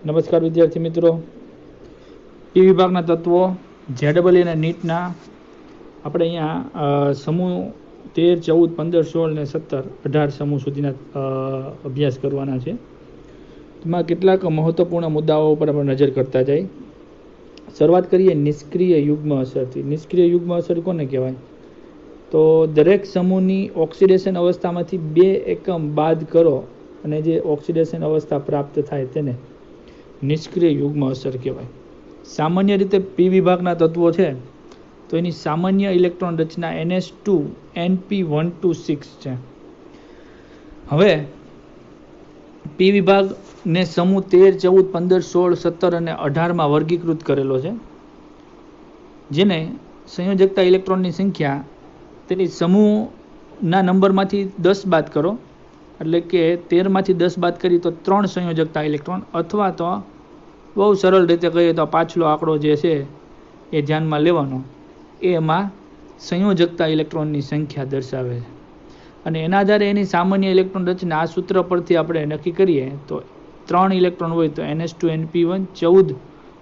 નમસ્કાર વિદ્યાર્થી મિત્રો, પી વિભાગના તત્વો જેડબલ અને નીટના આપણે અહીંયા સમૂહ 13, 14, 15, 16 ને 17, 18 સમૂહ સુધીના અભ્યાસ કરવાના છે. એમાં કેટલાક મહત્વપૂર્ણ મુદ્દાઓ ઉપર આપણે નજર કરતા જઈએ. શરૂઆત કરીએ નિષ્ક્રિય યુગ્મ અસરથી. નિષ્ક્રિય યુગ્મ અસર કોને કહેવાય? તો દરેક સમૂહની ઓક્સિડેશન અવસ્થામાંથી 2 એકમ બાદ કરો અને જે ઓક્સિડેશન અવસ્થા પ્રાપ્ત થાય તેને નિષ્ક્રિય યુગ્મ અસર કહેવાય. સામાન્ય રીતે પી વિભાગના તત્વો છે તો એની સામાન્ય ઇલેક્ટ્રોન રચના NH2NP126 છે. હવે પી વિભાગને સમૂહ 13, 14, 15, 16, 17 અને 18માં વર્ગીકૃત કરેલો છે, જેને સંયોજકતા ઇલેક્ટ્રોનની સંખ્યા તેની સમૂહના નંબરમાંથી 10 બાદ કરો, એટલે કે 13માંથી 10 બાદ કરી તો 3 સંયોજકતા ઇલેક્ટ્રોન, અથવા તો બહુ સરળ રીતે કહીએ તો પાછલો આંકડો જે છે એ ધ્યાનમાં લેવાનો, એમાં સંયોજકતા ઇલેક્ટ્રોનની સંખ્યા દર્શાવે છે. અને એના આધારે એની સામાન્ય ઇલેક્ટ્રોન રચના આ સૂત્ર પરથી આપણે નક્કી કરીએ તો 3 ઇલેક્ટ્રોન હોય તો NH2NP1, 14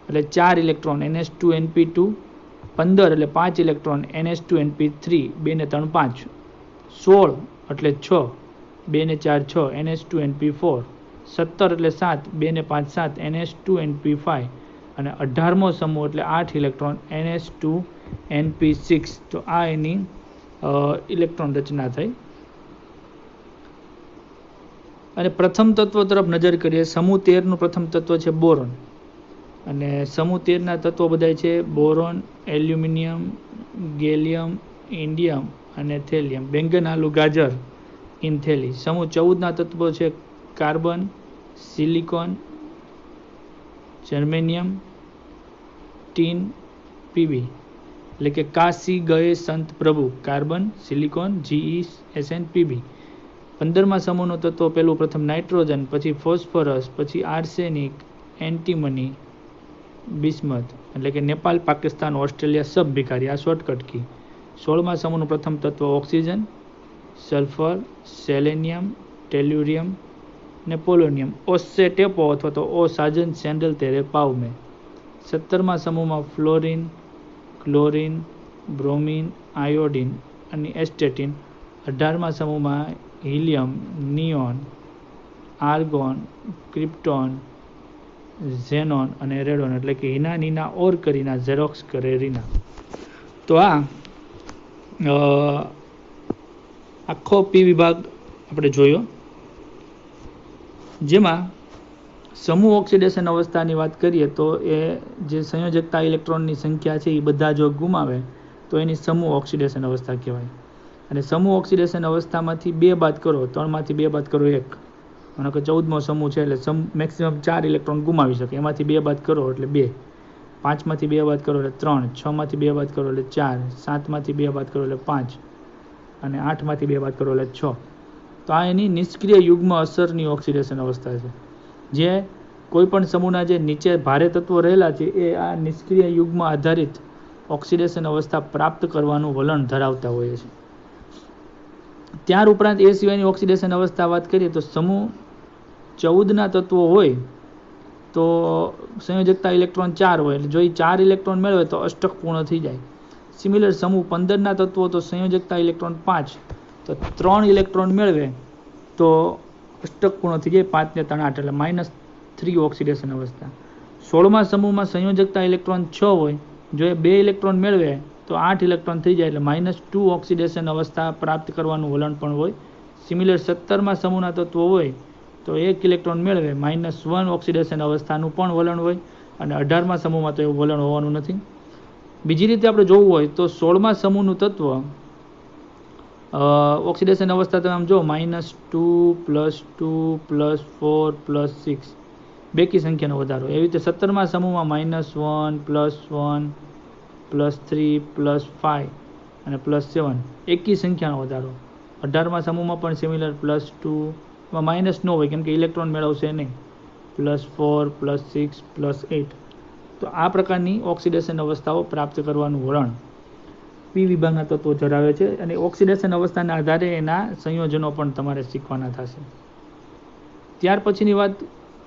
એટલે 4 ઇલેક્ટ્રોન NH2NP2, 15 એટલે 5 ઇલેક્ટ્રોન NH2NP3, 2 ને 3 5, 16 એટલે 6, 2 ને 4 6 NH2NP4, 17 એટલે 7, 2 ને 5 7 NH2NP5 અને 18મો સમૂહ એટલે 8 ઇલેક્ટ્રોન NH2NP6. તો આ એની ઇલેક્ટ્રોન રચના થઈ. અને પ્રથમ તત્વ તરફ નજર કરીએ. સમૂહ 13નું પ્રથમ તત્વ છે બોરોન, અને સમૂહ 13ના તત્વો બધા છે બોરોન, એલ્યુમિનિયમ, ગેલિયમ, ઇન્ડિયમ અને થેલિયમ. બેંગન, આલુ, ગાજર, ઇન્થેલી. સમૂહ 14ના તત્વો છે carbon, silicon, germanium, tin, PB, એટલે કે કાશી ગયે સંત પ્રભુ. Carbon, silicon, GeSN, PB. 15મા સમૂહનું તત્વ પહેલું પ્રથમ નાઇટ્રોજન, પછી ફોસ્ફરસ, પછી આર્સેનિક, એન્ટીમની, બિસ્મથ, એટલે કે નેપાલ, પાકિસ્તાન, ઓસ્ટ્રેલિયા, સબ ભિખારી. આ શોર્ટકટ કી. 16મા સમૂહનું પ્રથમ તત્વ ઓક્સિજન, સલ્ફર, સેલેનિયમ, ટેલ્યુરિયમ ને પોલોનિયમ. ઓસે ટેપો અથવા તો ઓ સાજન સેન્ડલ તેરે પાવ મેં. 17મા સમૂહમાં ફ્લોરિન, ક્લોરિન, બ્રોમિન, આયોડિન અને એસ્ટેટિન. 18મા સમૂહમાં helium, neon, argon, krypton, xenon અને રેડોન, એટલે કે હિના, નીના, ઓર કરીના, ઝેરોક્સ, કરે, રીના. તો આ આખો પી વિભાગ આપણે જોયો, જેમાં સમૂહ ઓક્સિડેશન અવસ્થાની વાત કરીએ તો એ જે સંયોજકતા ઇલેક્ટ્રોનની સંખ્યા છે એ બધા જો ગુમાવે તો એની સમૂહ ઓક્સિડેશન અવસ્થા કહેવાય. અને સમૂહ ઓક્સિડેશન અવસ્થામાંથી 2 બાદ કરો, 3માંથી 2 બાદ કરો 1, માનો કે 14મો સમૂહ છે એટલે મેક્સિમમ 4 ઇલેક્ટ્રોન ગુમાવી શકે, એમાંથી 2 બાદ કરો એટલે 2, 5માંથી 2 બાદ કરો એટલે 3, 6માંથી 2 બાદ કરો એટલે 4, 7માંથી 2 બાદ કરો એટલે 5 અને 8માંથી 2 બાદ કરો એટલે 6. તો આ એની નિષ્ક્રિય યુગ્મ અસરની ઓક્સિડેશન અવસ્થા છે. જે કોઈ પણ સમૂહના જે નીચે ભારે તત્વો રહેલા છે એ આ નિષ્ક્રિય યુગ્મ આધારિત ઓક્સિડેશન અવસ્થા પ્રાપ્ત કરવાનું વલણ ધરાવતા હોય છે. ત્યાર ઉપરાંત એ સિવાયની ઓક્સિડેશન અવસ્થા વાત કરીએ તો સમૂહ 14ના તત્વો હોય તો સંયોજકતા ઇલેક્ટ્રોન 4 હોય, એટલે જો એ 4 ઇલેક્ટ્રોન મેળવે તો અષ્ટક પૂર્ણ થઈ જાય. સિમિલર સમૂહ 15ના તત્વો તો સંયોજકતા ઇલેક્ટ્રોન 5, તો 3 ઇલેક્ટ્રોન મેળવે તો અષ્ટક પૂર્ણ થઈ જાય, 5 ને 3 8, એટલે -3 ઓક્સિડેશન અવસ્થા. 16મા સમૂહમાં સંયોજકતા ઇલેક્ટ્રોન 6 હોય, જો એ 2 ઇલેક્ટ્રોન મેળવે તો 8 ઇલેક્ટ્રોન થઈ જાય, એટલે -2 ઓક્સિડેશન અવસ્થા પ્રાપ્ત કરવાનું વલણ પણ હોય. સિમિલર 17મા સમૂહના તત્વો હોય તો 1 ઇલેક્ટ્રોન મેળવે, -1 ઓક્સિડેશન અવસ્થાનું પણ વલણ હોય, અને 18મા સમૂહમાં તો એવું વલણ હોવાનું નથી. બીજી રીતે આપણે જોવું હોય તો 16મા સમૂહનું તત્વ ઓક્સિડેશન અવસ્થા તમે આમ જો -2 +2 +4 +6 બેકી સંખ્યાનો વધારો. એવી રીતે 17મા સમૂહમાં -1 +1 +3 +5 અને +7 એકી સંખ્યાનો વધારો. 18મા સમૂહમાં પણ સિમિલર +2 માં માઇનસ ન હોય કેમ કે ઇલેક્ટ્રોન મેળવશે નહીં, +4 +6 +8. તો આ પ્રકારની ઓક્સિડેશન અવસ્થાઓ પ્રાપ્ત કરવાનું વલણ પી વિભાગના તત્વો ધરાવે છે. અને ઓક્સિડેશન અવસ્થાના આધારે એના સંયોજનો પણ તમારે શીખવાના થશે. ત્યાર પછીની વાત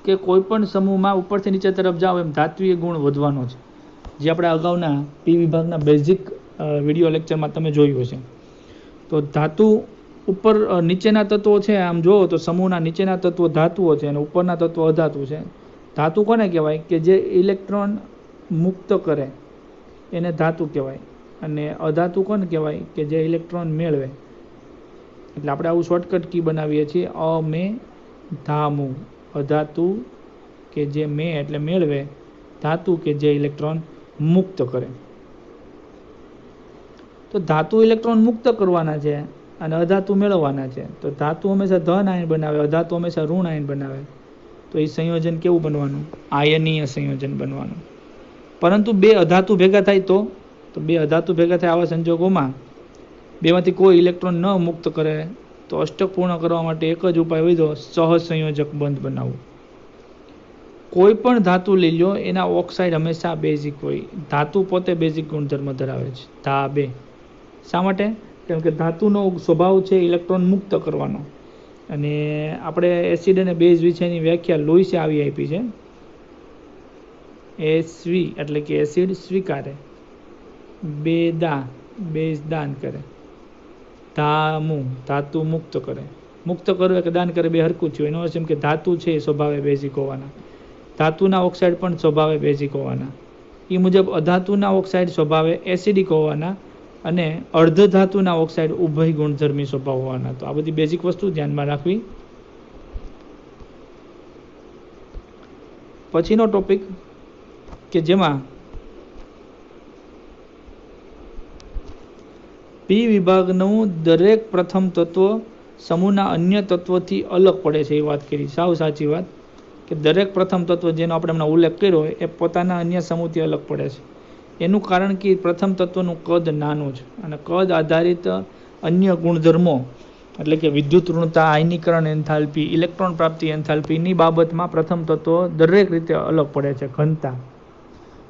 કે કોઈ પણ સમૂહમાં ઉપરથી નીચે તરફ જાઓ એમ ધાત્વીય ગુણ વધવાનો છે, જે આપણે અગાઉના પી વિભાગના બેઝિક વિડીયો લેક્ચરમાં તમે જોયું હશે. તો ધાતુ ઉપર નીચેના તત્વો છે, આમ જુઓ તો સમૂહના નીચેના તત્વો ધાતુઓ છે અને ઉપરના તત્વો અધાતુ છે. ધાતુ કોને કહેવાય? કે જે ઇલેક્ટ્રોન મુક્ત કરે એને ધાતુ કહેવાય, અને અધાતુ કોને કહેવાય? કે જે ઇલેક્ટ્રોન મેળવે. એટલે આપણે આવું શોર્ટકટ કી બનાવીએ છીએ, મે ધામુ. અધાતુ કે જે એટલે મેળવે, ધાતુ કે જે ઇલેક્ટ્રોન મુક્ત કરે. તો ધાતુ ઇલેક્ટ્રોન મુક્ત કરવાના છે અને અધાતુ મેળવવાના છે. તો ધાતુ હંમેશા ધન આયન બનાવે, અધાતુ હંમેશા ઋણ આયન બનાવે. તો એ સંયોજન કેવું બનવાનું? આયનીય સંયોજન બનવાનું. પરંતુ બે અધાતુ ભેગા થાય તો બે અધાતુ ભેગા થાય આવા સંજોગોમાં બેમાંથી કોઈ ઇલેક્ટ્રોન ન મુક્ત કરે તો અષ્ટક પૂર્ણ કરવા માટે એક જ ઉપાય હોય, સહસંયોજક બંધ બનાવવું. કોઈ પણ ધાતુ લઈ લો, એના ઓક્સાઇડ હંમેશા બેઝિક હોય. ધાતુ પોતે બેઝિક ગુણધર્મ ધરાવે છે, ધા બે. શા માટે? કેમ કે ધાતુનો સ્વભાવ છે ઇલેક્ટ્રોન મુક્ત કરવાનો. અને આપણે એસિડ અને બેઝ વિશેની વ્યાખ્યા લુઈસે આવી આપી છે. એસવી એટલે કે એસિડ સ્વીકારે, બેઝ દાન કરે, ધામુ ધાતુ મુક્ત કરે. મુક્ત કરવું કે દાન કરે બે હરખું થયું. એનો અર્થ એમ કે ધાતુ છે એ સ્વભાવે બેઝિક હોવાના, ધાતુના ઓક્સાઇડ પણ સ્વભાવે બેઝિક હોવાના. એ મુજબ અધાતુના ઓક્સાઇડ સ્વભાવે એસિડિક હોવાના અને અર્ધ ધાતુના ઓક્સાઇડ ઉભય ગુણધર્મી સ્વભાવ હોવાના. તો આ બધી બેઝિક વસ્તુ ધ્યાનમાં રાખવી. પછીનો ટોપિક કે જેમાં પી વિભાગનું દરેક પ્રથમ તત્વ સમૂહના અન્ય તત્વોથી અલગ પડે છે એ વાત કરી. સાવ સાચી વાત, કે દરેક પ્રથમ તત્વ જેનો આપણે હમણાં ઉલ્લેખ કર્યો એ પોતાના અન્ય સમૂહથી અલગ પડે છે. એનું કારણ કે પ્રથમ તત્વનું કદ નાનું છે અને કદ આધારિત અન્ય ગુણધર્મો એટલે કે વિદ્યુત ઋણતા, આયનીકરણ એન્થાલ્પી, ઇલેક્ટ્રોન પ્રાપ્તિ એન્થાલ્પીની બાબતમાં પ્રથમ તત્વો દરેક રીતે અલગ પડે છે, ઘનતા.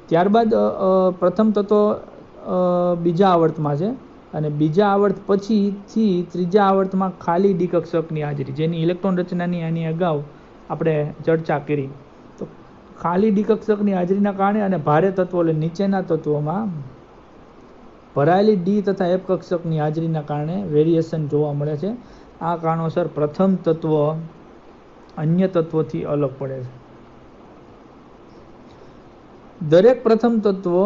ત્યારબાદ પ્રથમ તત્વો બીજા આવર્તમાં છે અને બીજા આવર્ત પછીથી ત્રીજા આવર્તમાં ખાલી ડી કક્ષકની હાજરી, જેની ઇલેક્ટ્રોન રચનાની આની અગાઉ આપણે ચર્ચા કરી. તો ખાલી ડી કક્ષકની હાજરીના કારણે અને ભારે તત્વો એટલે નીચેના તત્વોમાં ભરાયેલી ડી તથા એફ કક્ષકની હાજરીના કારણે વેરિએશન જોવા મળે છે. આ કારણોસર પ્રથમ તત્વ અન્ય તત્વોથી અલગ પડે છે. દરેક પ્રથમ તત્વો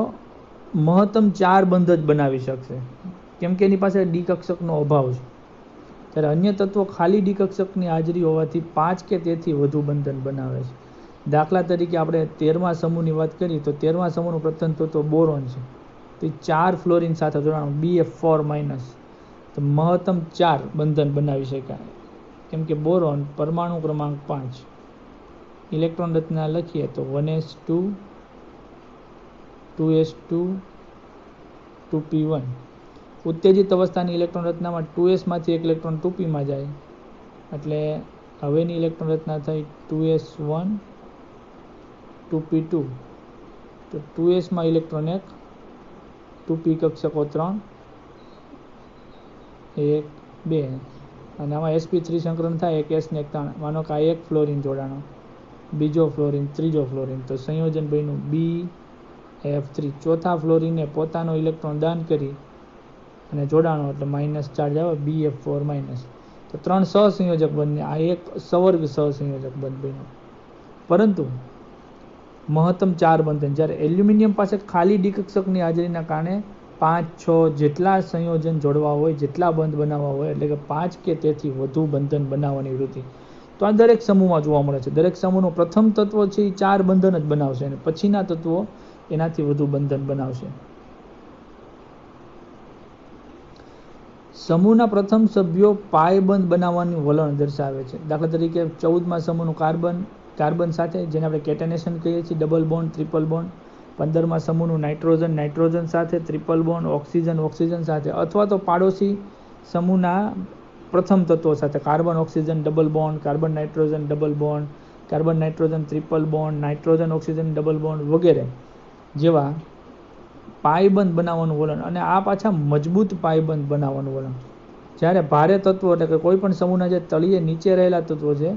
મહત્તમ 4 બંધ જ બનાવી શકશે, કેમ કે એની પાસે ડી કક્ષકનો અભાવ છે. ત્યારે અન્ય તત્વો ખાલી ડી કક્ષકની હાજરી હોવાથી 5 કે તેથી વધુ બંધન બનાવે છે. દાખલા તરીકે આપણે 13મા સમૂહની વાત કરીએ તો 13મા સમૂહનું પ્રથમ તત્વ બોરોન છે. તો 4 ફ્લોરિન સાથે જોડાણ BF4-, તો મહત્તમ 4 બંધન બનાવી શકાય. કેમ કે બોરોન પરમાણુ ક્રમાંક 5, ઇલેક્ટ્રોન રચના લખીએ તો 1s2 2s2 2p1. ઉત્તેજિત અવસ્થાની ઇલેક્ટ્રોન રચનામાં 2s માંથી એક ઇલેક્ટ્રોન 2p માં જાય, એટલે હવેની ઇલેક્ટ્રોન રચના થઈ 2s1 2p2. તો 2s માં ઇલેક્ટ્રોન 1, 2p કક્ષકો 3 1 2, અને આમાં sp3 સંકરણ થાય, એક s ને એક 3. માનો કે આ એક ફ્લોરિન જોડાણો, બીજો ફ્લોરિન, ત્રીજો ફ્લોરિન, તો સંયોજન બન્યું BF3. ચોથા ફ્લોરિને પોતાનો ઇલેક્ટ્રોન દાન કરી અને જોડાણો એટલે માઇનસ ચાર્જ આવે, BF4-. તો 3 સહસંયોજક બંધને આ એક સવર્ગ સહસંયોજક બંધ બન્યો. પરંતુ મહત્તમ 4 બંધન, જ્યારે એલ્યુમિનિયમ પાસે ખાલી ડી કક્ષકની હાજરીના કારણે 5-6 જેટલા સંયોજન જોડવા હોય, જેટલા બંધ બનાવવા હોય, એટલે કે 5 કે તેથી વધુ બંધન બનાવવાની વૃત્તિ. તો આ દરેક સમૂહમાં જોવા મળે છે. દરેક સમૂહનું પ્રથમ તત્વ છે એ 4 બંધન જ બનાવશે અને પછીના તત્વો એનાથી વધુ બંધન બનાવશે. સમૂહના પ્રથમ સભ્યો પાય બંધ બનાવવાની વલણ દર્શાવે છે. દાખલા તરીકે 14મા સમૂહનું કાર્બન સાથે, જેને આપણે કેટેનેશન કહીએ છીએ, ડબલ બોન્ડ, ટ્રિપલ બોન્ડ. 15મા સમૂહનું નાઇટ્રોજન સાથે, ટ્રિપલ બોન્ડ, ઓક્સિજન સાથે, અથવા તો પાડોશી સમૂહના પ્રથમ તત્વો સાથે, carbon oxygen double bond, carbon nitrogen double bond, carbon nitrogen triple bond, nitrogen oxygen double bond વગેરે જેવા પાયબંધ બનાવવાનું વલણ. અને આ પાછા મજબૂત પાયબંધ બનાવવાનું વલણ. જ્યારે ભારે તત્વો એટલે કે કોઈ પણ સમૂહના જે તળિયે નીચે રહેલા તત્વો છે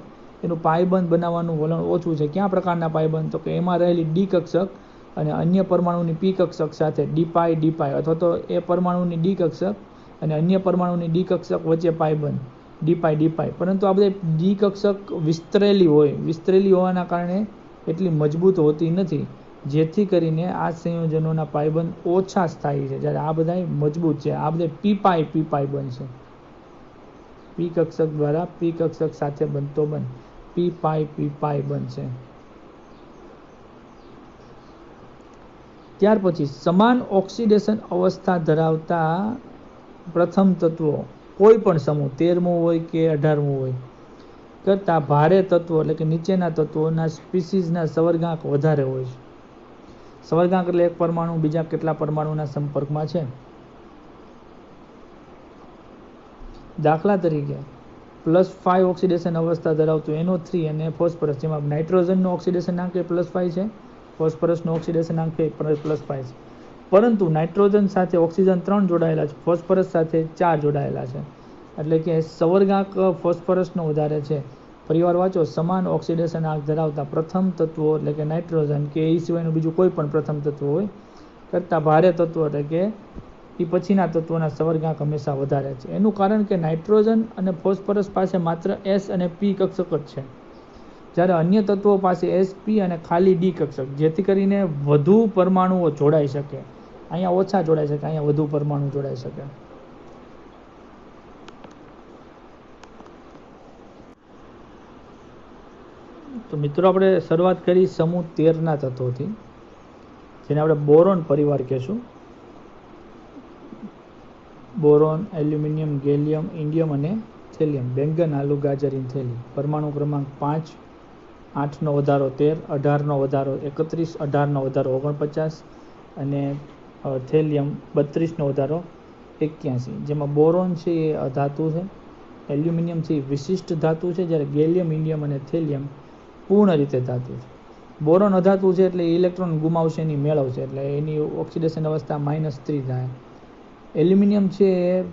એનું પાયબંધ બનાવવાનું વલણ ઓછું છે. કયા પ્રકારના પાયબંધ? તો કે એમાં રહેલી ડી કક્ષક અને અન્ય પરમાણુની પી કક્ષક સાથે ડીપાઈ ડીપાઈ, અથવા તો એ પરમાણુની ડી કક્ષક અને અન્ય પરમાણુની ડી કક્ષક વચ્ચે પાયબંધ ડીપાઈ ડીપાઈ. પરંતુ આ બધી ડી કક્ષક વિસ્તરેલી હોવાના કારણે એટલી મજબૂત હોતી નથી, જેથી કરીને આ સંયોજનોના પાયબંધ ઓછા સ્થાયી છે, જ્યારે આ બધા મજબૂત છે. આ બધા પીપાઈ બનશે. પી કક્ષક દ્વારા પી કક્ષક સાથે બનતો બંધ પીપાઈ બનશે. ત્યાર પછી સમાન ઓક્સિડેશન અવસ્થા ધરાવતા પ્રથમ તત્વો કોઈ પણ સમૂહ 13મું હોય કે 18મું હોય કરતાં ભારે તત્વો એટલે કે નીચેના તત્વોના સ્પીસીઝના સવર્ગાંક વધારે હોય છે. સવર્ગાંક એટલે એક પરમાણુ બીજા કેટલા પરમાણુના સંપર્કમાં છે. દાખલા તરીકે +5 ઓક્સિડેશન અવસ્થા ધરાવતું NO3 અને ફોસ્ફરસ, જેમાં નાઇટ્રોજનનો ઓક્સિડેશનાંક +5 છે, ફોસ્ફરસનો ઓક્સિડેશનાંક +5 છે. પરંતુ નાઇટ્રોજન સાથે ઓક્સિજન 3 જોડાયેલા છે, ફોસ્ફરસ સાથે 4 જોડાયેલા છે, એટલે કે સવર્ગાંક ફોસ્ફરસનો વધારે છે. પરિવાર વાંચો, સમાન ઓક્સિડેશનાંક ધરાવતા પ્રથમ તત્વો એટલે કે નાઇટ્રોજન કે એ સિવાયનું બીજું કોઈ પણ પ્રથમ તત્વ હોય કરતાં ભારે તત્વો એટલે કે એ પછીના તત્વોના સવર્ગાંક હંમેશા વધારે છે. એનું કારણ કે નાઇટ્રોજન અને ફોસ્ફરસ પાસે માત્ર S અને P કક્ષક જ છે, જ્યારે અન્ય તત્વો પાસે SP અને ખાલી D કક્ષક, જેથી કરીને વધુ પરમાણુઓ જોડાઈ શકે. અહીંયા ઓછા જોડાઈ શકે, અહીંયા વધુ પરમાણુ જોડાઈ શકે. તો મિત્રો આપણે શરૂઆત કરી સમૂહ 13ના તત્વોથી, જેને આપણે બોરોન પરિવાર કહેશું. બોરોન, એલ્યુમિનિયમ, ગેલિયમ, ઇન્ડિયમ અને થેલિયમ. બેંગન, આલુ, ગાજર, થેલી. પરમાણુ ક્રમાંક 5, 8નો વધારો 13, 18નો વધારો 31, 18નો વધારો 49 અને થેલિયમ 32નો વધારો 81. જેમાં બોરોન છે એ અધાતુ છે, એલ્યુમિનિયમ છે એ વિશિષ્ટ ધાતુ છે, જ્યારે ગેલિયમ, ઇન્ડિયમ અને થેલિયમ પૂર્ણ રીતે ધાતુ છે. બોરોન અધાતુ છે એટલે ઇલેક્ટ્રોન ગુમાવશે, એની મેળવશે, એટલે એની ઓક્સિડેશન અવસ્થા -3 થાય. એલ્યુમિનિયમ છે એ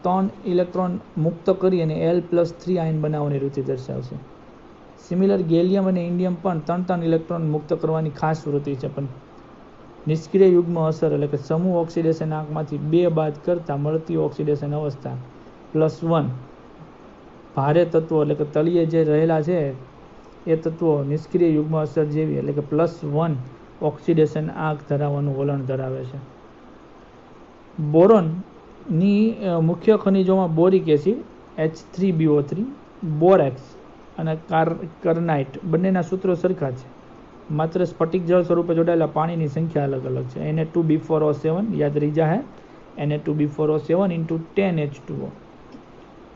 3 ઇલેક્ટ્રોન મુક્ત કરી અને L+3 આયન બનાવવાની વૃત્તિ દર્શાવશે. સિમિલર ગેલિયમ અને ઇન્ડિયમ પણ 3 ઇલેક્ટ્રોન મુક્ત કરવાની ખાસ વૃત્તિ છે, પણ નિષ્ક્રિય યુગ્મ અસર એટલે કે સમૂહ ઓક્સિડેશન આંકમાંથી 2 બાદ કરતાં મળતી ઓક્સિડેશન અવસ્થા +1. ભારે તત્વો એટલે કે તળિયે જે રહેલા છે એ તત્વો નિષ્ક્રિય યુગ્મ અસર જેવી એટલે કે +1 ઓક્સિડેશન આંક ધરાવવાનું વલણ ધરાવે છે. બોરોનની મુખ્ય ખનિજોમાં બોરિક એસિડ H3BO3, બોરેક્સ અને કાર્નાઇટ બંનેના સૂત્રો સરખા છે, માત્ર સ્ફટિક જળ સ્વરૂપે જોડાયેલા પાણીની સંખ્યા અલગ અલગ છે. Na2B4O7 યાદ રહી જાય, Na2B4O7 × 10H2O,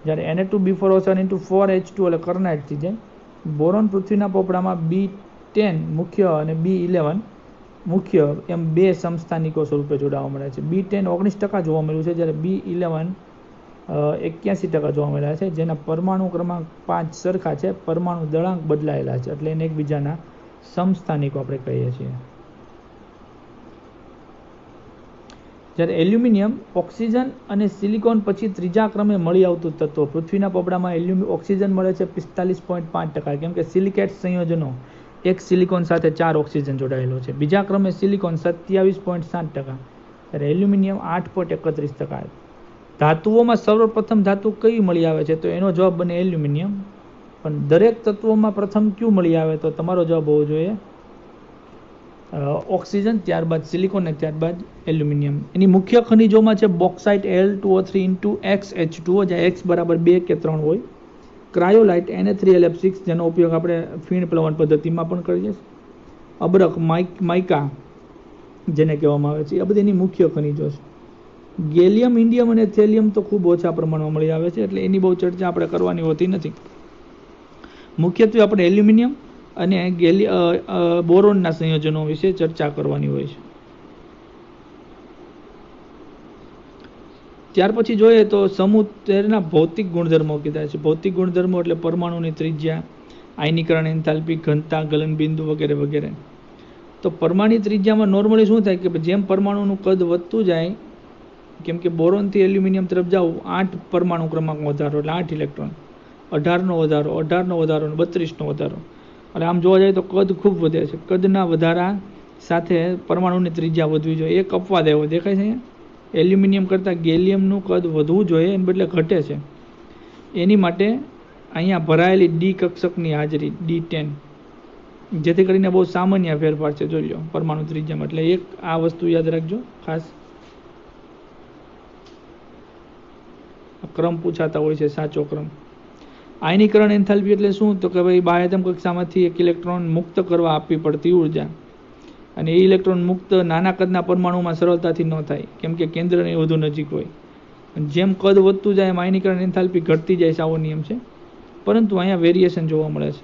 જ્યારે Na2B4O7 × 4H2O એટલે કાર્નાઇટ થઈ જાય. બોરોન પૃથ્વીના પોપડામાં B10 મુખ્ય અને B11 મુખ્ય એમ 2 સમસ્થાનિકો સ્વરૂપે જોડાવા મળે છે. B10 19% જોવા મળ્યું છે, જ્યારે B11 81% જોવા મળ્યા છે, જેના પરમાણુ ક્રમાંક 5 સરખા છે, પરમાણુ દળાંક બદલાયેલા છે, એટલે એને એકબીજાના સમસ્થાનિકો આપણે કહીએ છીએ. જ્યારે એલ્યુમિનિયમ ઓક્સિજન અને સિલિકોન પછી ત્રીજા ક્રમે મળી આવતું તત્વ. પૃથ્વીના પોપડામાં ઓક્સિજન મળે છે 45.5%, કેમ કે સિલિકેટ સંયોજનો, એક સિલિકોન સાથે 4 ઓક્સિજન જોડાયેલો છે. બીજા ક્રમે સિલિકોન 27.7%, ત્યારે એલ્યુમિનિયમ 8.31%. ધાતુઓમાં સર્વપ્રથમ ધાતુ કઈ મળી આવે છે? તો એનો જવાબ બને એલ્યુમિનિયમ. પણ દરેક તત્વોમાં પ્રથમ ક્યુ મળી આવે? તો તમારો જવાબ હોવો જોઈએ ઓક્સિજન, ત્યારબાદ સિલિકોન અને ત્યારબાદ એલ્યુમિનિયમ. એની મુખ્ય ખનિજોમાં છે બોક્સાઇટ Al2O3 × XH2O, જ્યાં X બરાબર 2 કે 3 હોય. ક્રાયોલાઇટ Na3LF6, જેનો ઉપયોગ આપણે ફીણ પ્લવન પદ્ધતિમાં પણ કરીએ છીએ. અબરખ, માઇકા જેને કહેવામાં આવે છે, આ બધી એની મુખ્ય ખનિજો છે. ગેલિયમ, ઇન્ડિયમ અને થેલિયમ તો ખૂબ ઓછા પ્રમાણમાં મળી આવે છે, એટલે એની બહુ ચર્ચા આપણે કરવાની હોતી નથી. મુખ્યત્વે આપણે એલ્યુમિનિયમ અને બોરોનના સંયોજનો વિશે ચર્ચા કરવાની હોય છે. ત્યાર પછી જોઈએ તો સમૂહ 13ના ભૌતિક ગુણધર્મો કીધા છે. ભૌતિક ગુણધર્મો એટલે પરમાણુની ત્રિજ્યા, આયનીકરણ એન્થાલ્પી, ઘનતા, ગલનબિંદુ વગેરે વગેરે. તો પરમાણુ ત્રિજ્યામાં નોર્મલી શું થાય કે જેમ પરમાણુનું કદ વધતું જાય, કેમ કે બોરોનથી એલ્યુમિનિયમ તરફ જવું 8 પરમાણુ ક્રમાંક વધારો એટલે 8 ઇલેક્ટ્રોન, 18નો વધારો, 18નો વધારો અને 32નો વધારો. એટલે આમ જોવા જાય તો કદ ખૂબ વધે છે. કદના વધારા સાથે પરમાણુની ત્રિજ્યા વધવી જોઈએ. એક અપવાદ એવો દેખાય છે અહીંયા. એલ્યુમિનિયમ કરતાં ગેલિયમનું કદ વધવું જોઈએ, એને બદલે ઘટે છે. એની માટે અહીંયા ભરાયેલી ડી કક્ષકની હાજરી D10, જેથી કરીને બહુ સામાન્ય ફેરફાર છે. જોઈ લો પરમાણુ ત્રિજ્યામાં. એટલે એક આ વસ્તુ યાદ રાખજો ખાસ. ક્રમ પૂછાતા હોય છે, સાચો ક્રમ. આયનીકરણ એન્થાલ્પી એટલે શું? તો કે ભાઈ બાહ્યતમ કક્ષામાંથી એક ઇલેક્ટ્રોન મુક્ત કરવા આપવી પડતી ઉર્જા. અને એ ઇલેક્ટ્રોન મુક્ત નાના કદના પરમાણુમાં સરળતાથી ન થાય, કેમ કે કેન્દ્રની વધુ નજીક હોય. જેમ કદ વધતું જાય એમ આયનીકરણ એન્થાલ્પી ઘટતી જાય, સાવો નિયમ છે. પરંતુ અહીંયા વેરિએશન જોવા મળે છે.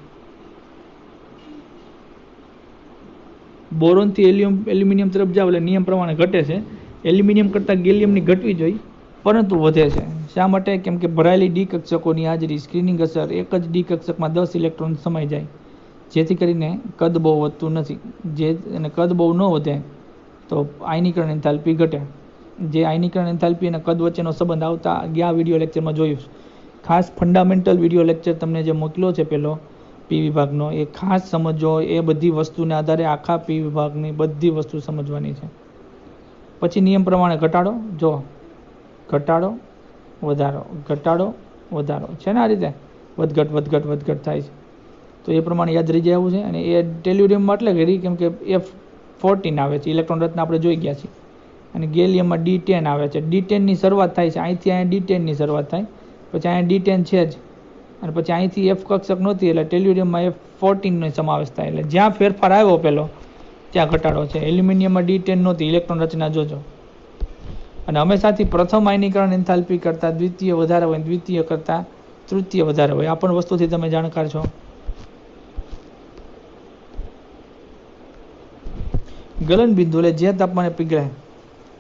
બોરોનથી એલ્યુમિનિયમ તરફ જાવ એટલે નિયમ પ્રમાણે ઘટે છે. એલ્યુમિનિયમ કરતાં ગેલિયમની ઘટવી જોઈએ, પરંતુ વધે છે. શા માટે? કેમ કે ભરાયેલી ડી કક્ષકોની હાજરી, સ્ક્રીનિંગ અસર. એક જ ડી કક્ષકમાં 10 ઇલેક્ટ્રોન સમાઈ જાય, જેથી કરીને કદ બહુ વધતું નથી. અને કદ બહુ ન વધે તો આયનીકરણ એન્થાલ્પી ઘટે. જે આયનીકરણ એન્થાલ્પી અને કદ વચ્ચેનો સંબંધ આવતા ગયા વિડીયો લેક્ચરમાં જોયું. ખાસ ફંડામેન્ટલ વિડીયો લેક્ચર તમને જે મોકલ્યો છે પેલો પી વિભાગનો, એ ખાસ સમજો. એ બધી વસ્તુને આધારે આખા પી વિભાગની બધી વસ્તુ સમજવાની છે. પછી નિયમ પ્રમાણે ઘટાડો. જો ઘટાડો વધારો, ઘટાડો વધારો છે ને, આ રીતે વધઘટ વધઘટ વધઘટ થાય છે. તો એ પ્રમાણે યાદ રહી જાય એવું છે. અને એ ટેલ્યુરિયમમાં એટલે ઘરી, કેમ કે F14 આવે છે, ઇલેક્ટ્રોન રત્ન આપણે જોઈ ગયા છીએ. અને ગેલિયમમાં D10 આવે છે. D10ની શરૂઆત થાય છે અહીંથી. અહીંયા D10ની શરૂઆત થાય, પછી અહીંયા D10 છે જ, અને પછી અહીંથી F કક્ષક નહોતી એટલે ટેલ્યુરિયમમાં F14નો સમાવેશ થાય. એટલે જ્યાં ફેરફાર આવ્યો પેલો ત્યાં ઘટાડો છે. એલ્યુમિનિયમમાં D10 નહોતી, ઇલેક્ટ્રોન રચના જોજો. અને હંમેશાથી પ્રથમ આયનીકરણ એન્થાલ્પી કરતાં દ્વિતીય વધારે હોય, દ્વિતીય કરતાં તૃતીય વધારે હોય. આ પણ વસ્તુથી તમે જાણકાર છો. ગલનબિંદુ એટલે જે તાપમાને પીગળે.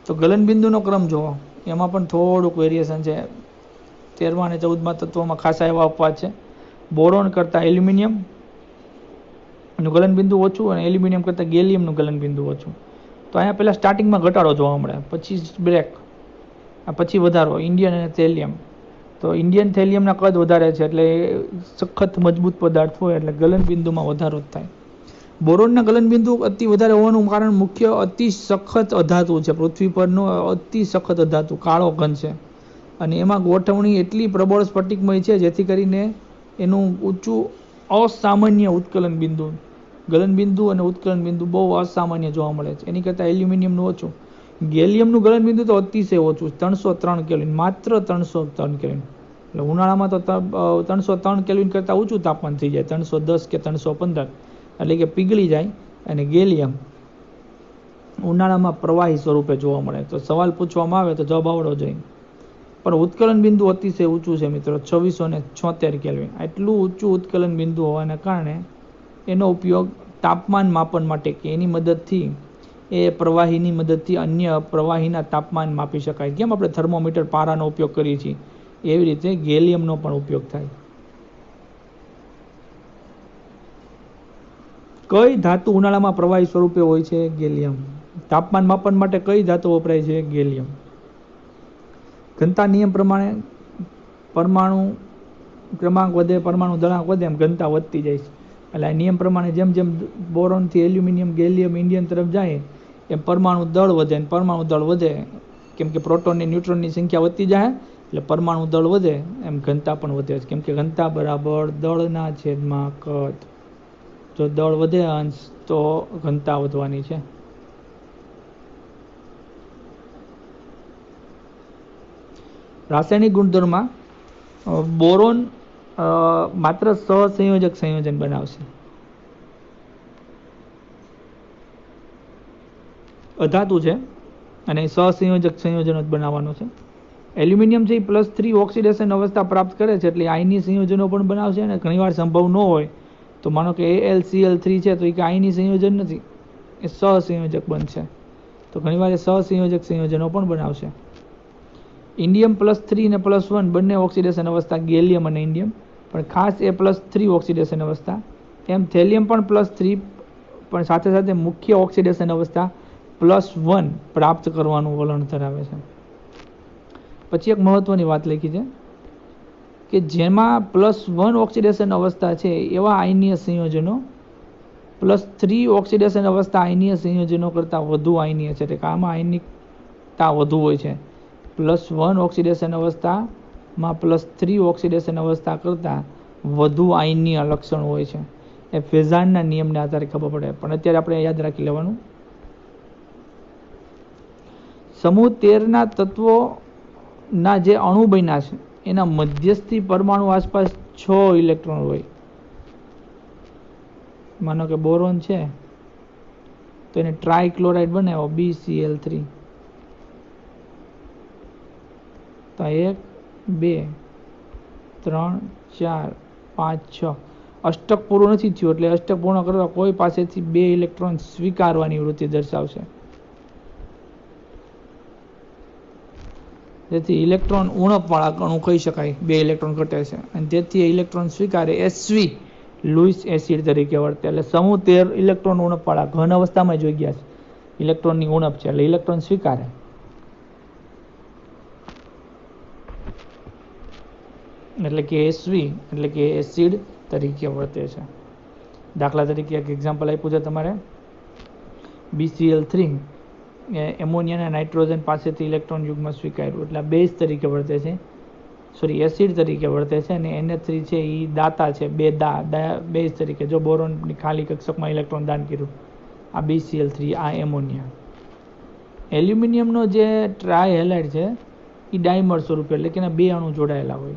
તો ગલનબિંદુનો ક્રમ જુઓ, એમાં પણ થોડુંક વેરિએશન છે. 13મા અને 14મા તત્વોમાં ખાસા એવા અપવાદ છે. બોરોન કરતાં એલ્યુમિનિયમનું ગલનબિંદુ ઓછું અને એલ્યુમિનિયમ કરતાં ગેલિયમનું ગલનબિંદુ ઓછું. તો અહીંયા પહેલાં સ્ટાર્ટિંગમાં ઘટાડો જોવા મળે, પછી બ્રેક, પછી વધારો. ઇન્ડિયન અને થેલિયમ. તો ઇન્ડિયન થેલિયમના કદ વધારે છે, એટલે સખત મજબૂત પદાર્થ હોય એટલે ગલનબિંદુમાં વધારો જ થાય. બોરોનના ગલનબિંદુ અતિ વધારે હોવાનું કારણ મુખ્ય અતિ સખત અધાતુ છે. પૃથ્વી પરનો અતિ સખત અધાતુ કાળો ઘન છે, અને એમાં ગોઠવણી એટલી પ્રબળ સ્ફટિકમય છે જેથી કરીને એનું ઊંચું અસામાન્ય ઉત્કલન બિંદુ, ગલનબિંદુ અને ઉત્કલન બિંદુ બહુ અસામાન્ય જોવા મળે છે. એની કરતાં એલ્યુમિનિયમનું ઓછું. ગેલિયમનું ગલનબિંદુ તો અતિશય ઓછું, 303 કેલ્વિન, માત્ર 303 કેલ્વિન. એટલે ઉનાળામાં તો 303 કેલ્વિન કરતાં ઊંચું તાપમાન થઈ જાય, 310 કે 315, એટલે કે પીગળી જાય. અને ગેલિયમ ઉનાળામાં પ્રવાહી સ્વરૂપે જોવા મળે. તો સવાલ પૂછવામાં આવે તો જવાબ આવડવો જોઈએ. પણ ઉત્કલન બિંદુ અતિશય ઊંચું છે મિત્રો, 2676 કેલ્વિન. એટલું ઊંચું ઉત્કલન બિંદુ હોવાના કારણે એનો ઉપયોગ તાપમાન માપન માટે, કે એની મદદથી, એ પ્રવાહીની મદદથી અન્ય પ્રવાહીના તાપમાન માપી શકાય. કેમ આપણે થર્મોમીટર પારાનો ઉપયોગ કરીએ છીએ, એવી રીતે ગેલિયમનો પણ ઉપયોગ થાય. કઈ ધાતુ ઉનાળામાં પ્રવાહી સ્વરૂપે હોય છે? ગેલિયમ. તાપમાન માપન માટે કઈ ધાતુ વપરાય છે? ગેલિયમ. ઘનતા નિયમ પ્રમાણે પરમાણુ ક્રમાંક વધે, પરમાણુ દળાંક વધે, એમ ઘનતા વધતી જાય છે. એટલે આ નિયમ પ્રમાણે જેમ જેમ બોરોનથી એલ્યુમિનિયમ, ગેલિયમ, ઇન્ડિયન તરફ જાય એમ પરમાણુ દળ વધે. અને પરમાણુ દળ વધે કેમ કે પ્રોટોન અને ન્યુટ્રોનની સંખ્યા વધતી જાય, એટલે પરમાણુ દળ વધે એમ ઘનતા પણ વધે છે. કેમ કે ઘનતા બરાબર દળના છેદમાં કદ. જો દળ વધે અંશ તો ઘનતા વધવાની છે. રાસાયણિક ગુણધર્મમાં બોરોન માત્ર સહસંયોજક સંયોજન બનાવશે. અધાતુ છે અને સહસંયોજક સંયોજનો જ બનાવવાનો છે. એલ્યુમિનિયમ છે એ +3 ઓક્સિડેશન અવસ્થા પ્રાપ્ત કરે છે, એટલે આયની સંયોજનો પણ બનાવશે. અને ઘણીવાર સંભવ ન હોય તો માનો કે AlCl3 છે, તો એ કે આયની સંયોજન નથી, એ સહસંયોજક બનશે. તો ઘણીવાર એ સહસંયોજક સંયોજનો પણ બનાવશે. ઇન્ડિયમ +3 અને +1 બંને ઓક્સિડેશન અવસ્થા, ગેલિયમ અને ઇન્ડિયમ, પણ ખાસ એ +3 ઓક્સિડેશન અવસ્થા. એમ થેલિયમ પણ +3, પણ સાથે સાથે મુખ્ય ઓક્સિડેશન અવસ્થા +1 પ્રાપ્ત કરવાનું વલણ ધરાવે છે. પછી એક મહત્વની વાત લખી છે, કે જેમાં +1 ઓક્સિડેશન અવસ્થા છે એવા આયનીય સંયોજનો +3 ઓક્સિડેશન અવસ્થા આયનીય સંયોજનો કરતાં વધુ આયનીય છે, એટલે કે આમાં આયનિકતા વધુ હોય છે. +1 ઓક્સિડેશન અવસ્થામાં +3 ઓક્સિડેશન અવસ્થા કરતાં વધુ આયનીય લક્ષણ હોય છે. એ ફેઝાણના નિયમને આધારે ખબર પડે, પણ અત્યારે આપણે યાદ રાખી લેવાનું. સમૂહ 13ના તત્વોના જે અણુ બન્યા છે એના મધ્યસ્થી પરમાણુ આસપાસ 6 ઇલેક્ટ્રોન હોય. માનો કે બોરોન છે તો એને ટ્રાયક્લોરાઇડ બનાવ્યો BCl3. તો 1 2 3 4 5 6 અષ્ટક પૂરું નથી થયું, એટલે અષ્ટક પૂર્ણ કરવા કોઈ પાસેથી 2 ઇલેક્ટ્રોન સ્વીકારવાની વૃત્તિ દર્શાવશે. જેથી ઇલેક્ટ્રોન ઉણપવાળા કણું કહી શકાય, 2 ઇલેક્ટ્રોન ઘટે છે, અને તેથી ઇલેક્ટ્રોન સ્વીકારે SV લુઈસ એસિડ તરીકે વર્તે. એટલે સમૂહ 13 ઇલેક્ટ્રોન ઉણપવાળા ઘન અવસ્થામાં જોઈ ગયા છે, ઇલેક્ટ્રોનની ઉણપ છે એટલે ઇલેક્ટ્રોન સ્વીકારે. એટલે કે SV એટલે કે એસિડ તરીકે વર્તે છે. દાખલા તરીકે એક એક્ઝામ્પલ આપ્યું છે તમારે, BCl3 એમોનિયા અને નાઇટ્રોજન પાસેથી ઇલેક્ટ્રોન યુગ્મ સ્વીકાર્યું એટલે બેઝ તરીકે વર્તે છે, એસિડ તરીકે વર્તે છે. અને NH3 છે એ દાતા છે, બેઝ તરીકે. જો બોરોનની ખાલી કક્ષકમાં ઇલેક્ટ્રોન દાન કર્યું, આ BCl3, આ એમોનિયા. એલ્યુમિનિયમનો જે ટ્રાય હેલાઇડ છે એ ડાયમર સ્વરૂપે, એટલે કે 2 અણુ જોડાયેલા હોય.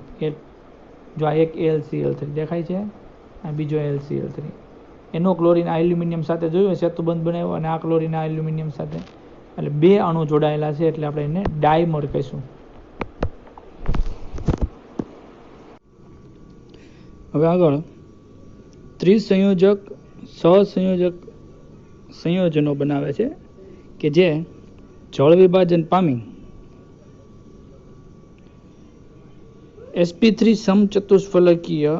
જો આ એક AlCl3 દેખાય છે, આ બીજો AlCl3. એનો ક્લોરીન આ એલ્યુમિનિયમ સાથે જોયો, સેતુબંધ બનાવ્યો, અને આ ક્લોરીન આ એલ્યુમિનિયમ સાથે, એટલે 2 અણુ જોડાયેલા છે એટલે આપણે એને ડાયમર કહીશું. હવે આગળ ત્રિસંયોજક સહસંયોજક સંયોજનો બનાવે છે કે જે જળ વિભાજન પામી sp3 સમચતુષ્ફલકીય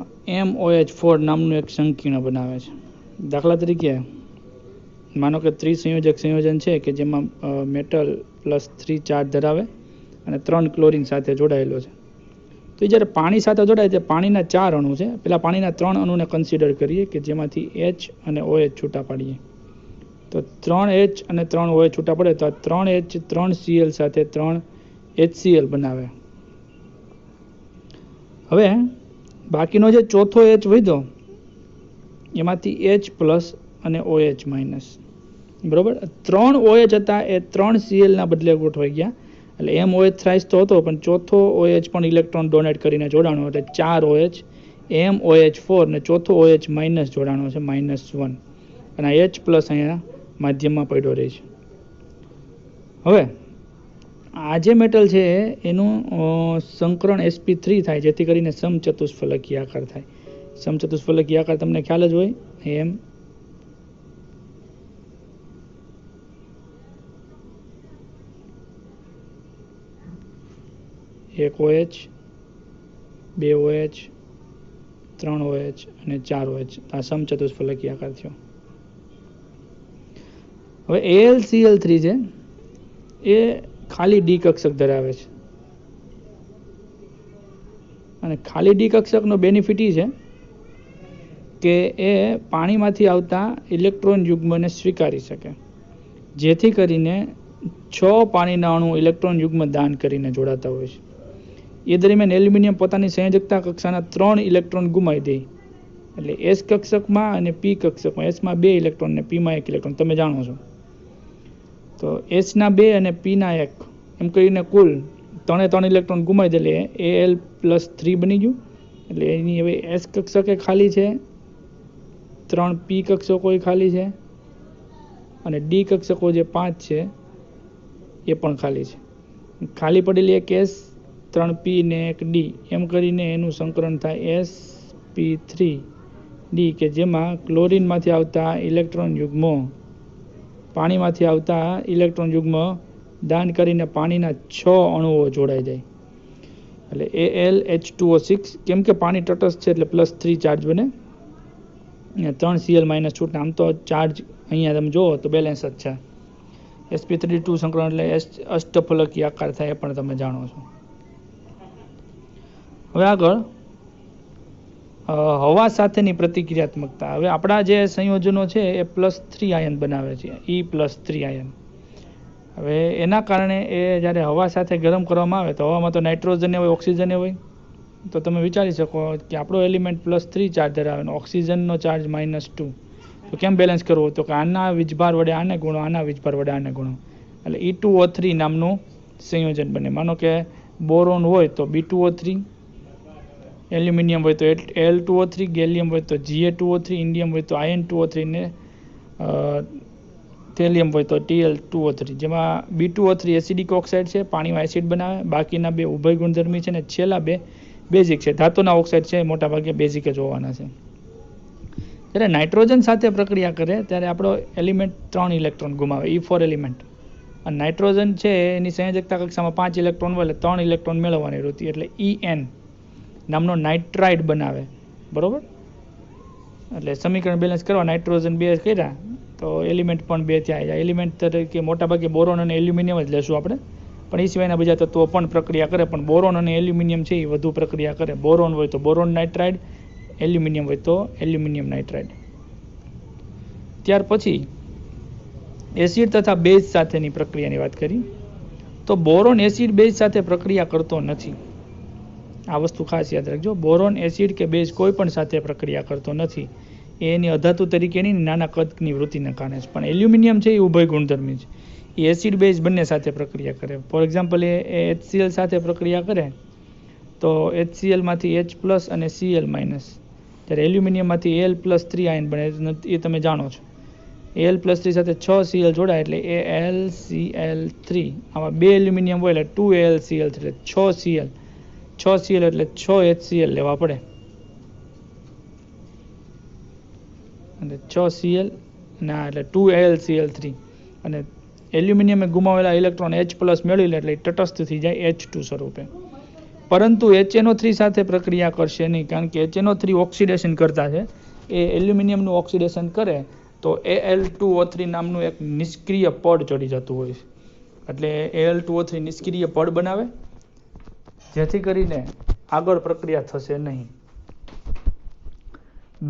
MOH4 નામનું એક સંકીર્ણ બનાવે છે. દાખલા તરીકે માનો કે ત્રિસંયોજક સંયોજન છે કે જેમાં મેટલ +3 ચાર્જ ધરાવે અને 3 ક્લોરીન સાથે જોડાયેલો છે. તો જ્યારે પાણી સાથે જોડાય છે, પાણીના 4 અણુ છે. પેલા પાણીના 3 અણુને કન્સિડર કરીએ કે જેમાંથી H અને OH છૂટા પાડીએ. તો 3H અને 3OH છૂટા પડે તો આ 3H 3Cl સાથે 3HCl બનાવે. હવે બાકીનો જે ચોથો H વધ્યો એમાંથી H+ અને OH-. બરોબર, 3 OH હતા એ 3Cl ના બદલે ગોઠવાઈ ગયા, એટલે MOH થ્રાઇસ તો હતો પણ ચોથો OH પણ ઇલેક્ટ્રોન ડોનેટ કરીને જોડાણો, એટલે 4 OH MOH4 ને ચોથો OH- જોડાણો છે -1, અને આ H+ અહીંયા માધ્યમમાં પડ્યો રહે છે. હવે આ જે મેટલ છે એનું સંકરણ sp3 થાય, જેથી કરીને સમચતુષ્ફલકીય આકાર થાય. સમચતુષ્ફલકીય આકાર તમને ખ્યાલ જ હોય, એમ એક OH 2 OH 3 OH અને 4 OH, આ સમચતુષ્ફલકીય આકાર થયો. હવે AlCl3 છે એ ખાલી ડી કક્ષક ધરાવે છે, અને ખાલી ડી કક્ષકનો બેનિફિટ એ છે કે એ પાણીમાંથી આવતા ઇલેક્ટ્રોન યુગ્મને સ્વીકારી શકે, જેથી કરીને 6 પાણીના અણુ ઇલેક્ટ્રોન યુગ્મ દાન કરીને જોડાતા હોય છે. એ દરમિયાન એલ્યુમિનિયમ પોતાની સંયોજકતા કક્ષાના 3 ઇલેક્ટ્રોન ગુમાવી દે, એટલે S કક્ષકમાં અને P કક્ષકમાં, Sમાં 2 ઇલેક્ટ્રોન અને Pમાં 1 ઇલેક્ટ્રોન, તમે જાણો છો. તો Sના 2 અને Pના 1 એમ કરીને કુલ 3 ઇલેક્ટ્રોન ગુમાવી દે, એટલે Al+3 બની ગયું. એટલે એની હવે S કક્ષક એ ખાલી છે, 3 P કક્ષકો એ ખાલી છે, અને D કક્ષકો જે 5 છે એ પણ ખાલી છે. ખાલી પડેલી એક S, 3 P ને 1 D, એમ કરીને એનું સંકરણ થાય sp3D, કે જેમાં ક્લોરીનમાંથી આવતા ઇલેક્ટ્રોન યુગ્મો પાણીમાંથી આવતા ઇલેક્ટ્રોન યુગ્મ દાન કરીને પાણીના 6 અણુઓ જોડાઈ જાય. એટલે AlH2O6, કેમ કે પાણી તટસ્થ છે એટલે +3 ચાર્જ બને, અને 3Cl- છૂટ. આમ તો ચાર્જ અહીંયા તમે જુઓ તો બેલેન્સ જ છે. sp3D2 સંકરણ એટલે અષ્ટફલકીય આકાર થાય, એ પણ તમે જાણો છો. હવે આગળ હવા સાથેની પ્રતિક્રિયાત્મકતા. હવે આપણા જે સંયોજનો છે એ +3 આયન બનાવે છે, E+3 આયન. હવે એના કારણે એ જ્યારે હવા સાથે ગરમ કરવામાં આવે તો હવામાં તો નાઇટ્રોજન હોય, ઓક્સિજન હોય. તો તમે વિચારી શકો કે આપણો એલિમેન્ટ +3 ચાર્જ ધરાવે અને ઓક્સિજનનો ચાર્જ -2. તો કેમ બેલેન્સ કરવો? તો કે આના વીજભાર વડે આને ગુણો, આના વીજભાર વડે આને ગુણો, એટલે E2O3 નામનું સંયોજન બને. માનો કે બોરોન હોય તો B2O3, એલ્યુમિનિયમ હોય તો Al2O3, ગેલિયમ હોય તો Ga2O3, ઇન્ડિયમ હોય તો In2O3 ને થેલિયમ હોય તો Tl2O3. જેમાં B2O3 એસિડિક ઓક્સાઇડ છે, પાણીમાં એસિડ બનાવે. બાકીના બે ઉભય ગુણધર્મી છે ને છેલ્લા બે બેઝિક છે. ધાતુના ઓક્સાઇડ છે મોટાભાગે બેઝિક જ હોવાના છે. જ્યારે નાઇટ્રોજન સાથે પ્રક્રિયા કરે ત્યારે આપણો એલિમેન્ટ 3 ઇલેક્ટ્રોન ગુમાવે, E4 એલિમેન્ટ. અને નાઇટ્રોજન છે એની સંયોજકતા કક્ષામાં 5 ઇલેક્ટ્રોન હોય એટલે 3 ઇલેક્ટ્રોન મેળવવાની વૃત્તિ, એટલે En નામનો નાઇટ્રાઇડ બનાવે. બરોબર? એટલે સમીકરણ બેલેન્સ કરવા નાઇટ્રોજન 2 કર્યા તો એલિમેન્ટ પણ 2 થયા. એલિમેન્ટ તરીકે મોટાભાગે બોરોન અને એલ્યુમિનિયમ જ લેશું આપણે, પણ એ સિવાયના બીજા તત્વો પણ પ્રક્રિયા કરે. પણ બોરોન અને એલ્યુમિનિયમ છે એ વધુ પ્રક્રિયા કરે. બોરોન હોય તો બોરોન નાઇટ્રાઇડ, એલ્યુમિનિયમ હોય તો એલ્યુમિનિયમ નાઇટ્રાઇડ. ત્યાર પછી એસિડ તથા બેઝ સાથેની પ્રક્રિયાની વાત કરી તો બોરોન એસિડ બેઝ સાથે પ્રક્રિયા કરતો નથી. આ વસ્તુ ખાસ યાદ રાખજો. બોરોન એસિડ કે બેઝ કોઈ પણ સાથે પ્રક્રિયા કરતો નથી. એ એની અધાતુ તરીકેની નાના કદની વૃત્તિને કારણે છે. પણ એલ્યુમિનિયમ છે એ ઉભય ગુણધર્મી છે. એ એસિડ બેઝ બંને સાથે પ્રક્રિયા કરે. ફોર એક્ઝામ્પલ એ HCl સાથે પ્રક્રિયા કરે તો HCl માંથી H+ અને Cl-, ત્યારે એલ્યુમિનિયમમાંથી Al+3 આયન બને, એ તમે જાણો છો. Al+3 સાથે 6 Cl જોડાય એટલે AlCl3. આમાં 2 એલ્યુમિનિયમ હોય એટલે 2AlCl3, એટલે 6 Cl. 6 Cl એટલે 6 HCl લેવા પડે, અને 6 Cl ના એટલે 2AlCl3. અને એલ્યુમિનિયમે ગુમાવેલા ઇલેક્ટ્રોન H+ મેળવી લે એટલે તટસ્થ થઈ જાય H2 સ્વરૂપે. પરંતુ HNO3 સાથે પ્રક્રિયા કરશે નહીં, કારણ કે HNO3 ઓક્સિડેશન કરતા છે. એ એલ્યુમિનિયમનું ઓક્સિડેશન કરે તો Al2O3 નામનું એક નિષ્ક્રિય પડ ચડી જતું હોય છે. એટલે Al2O3 નિષ્ક્રિય પડ બનાવે, જેથી કરીને આગળ પ્રક્રિયા થશે નહીં.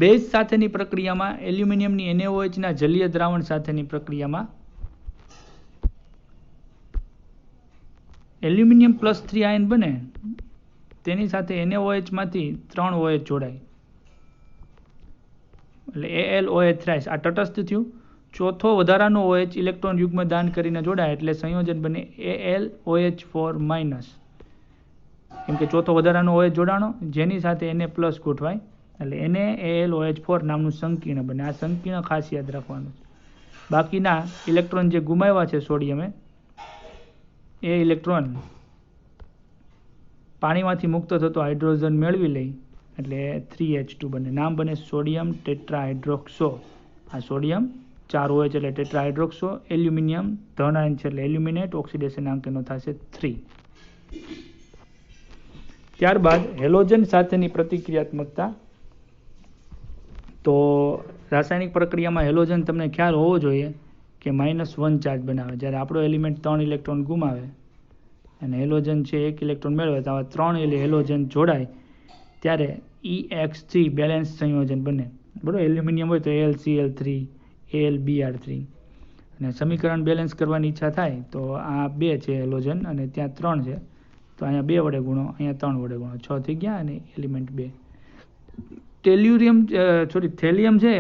બેઝ સાથેની પ્રક્રિયામાં એલ્યુમિનિયમની NaOH ના જલીય દ્રાવણ સાથેની પ્રક્રિયામાં એલ્યુમિનિયમ +3 આયન બને, તેની સાથે NaOH માંથી 3 OH જોડાય એટલે AlOH થાય. આ તટસ્થ થયું. ચોથો વધારાનો OH ઇલેક્ટ્રોન યુગ્મ દાન કરીને જોડાય એટલે સંયોજન બને AlOH4-. કેમ કે ચોથો વધારાનો OH જોડાણો જેની સાથે Na+ ગોઠવાય એટલે NaAlOH4 નામનું સંકીર્ણ બને. આ સંકીર્ણ ખાસ યાદ રાખવાનું છે. બાકીના ઇલેક્ટ્રોન જે ગુમાવ્યા છે સોડિયમે, એ ઇલેક્ટ્રોન પાણીમાંથી મુક્ત થતો હાઇડ્રોજન મેળવી લઈ એટલે 3H2 બને. નામ બને સોડિયમ ટેટ્રાહાઇડ્રોક્સો. આ સોડિયમ 4 OH એટલે ટેટ્રાહાઇડ્રોક્સો. એલ્યુમિનિયમ ધન આયન છે એટલે એલ્યુમિનેટ, ઓક્સિડેશન અંકનો થશે 3. ત્યારબાદ હેલોજન સાથેની પ્રતિક્રિયાત્મકતા. તો રાસાયણિક પ્રક્રિયામાં હેલોજન તમને ખ્યાલ હોવો જોઈએ કે -1 ચાર્જ બનાવે. જ્યારે આપણો એલિમેન્ટ 3 ઇલેક્ટ્રોન ગુમાવે અને હેલોજન છે 1 ઇલેક્ટ્રોન મેળવે તો આવા 3 હેલોજન જોડાય ત્યારે EX3 બેલેન્સ સંયોજન બને. બરાબર? એલ્યુમિનિયમ હોય તો AlCl3, AlBr3. અને સમીકરણ બેલેન્સ કરવાની ઈચ્છા થાય તો આ 2 છે હેલોજન અને ત્યાં 3 છે, તો અહીંયા 2 વડે ગુણો, અહીંયા 3 વડે ગુણો, 6 થઈ ગયા અને એલિમેન્ટ 2. થેલિયમ છે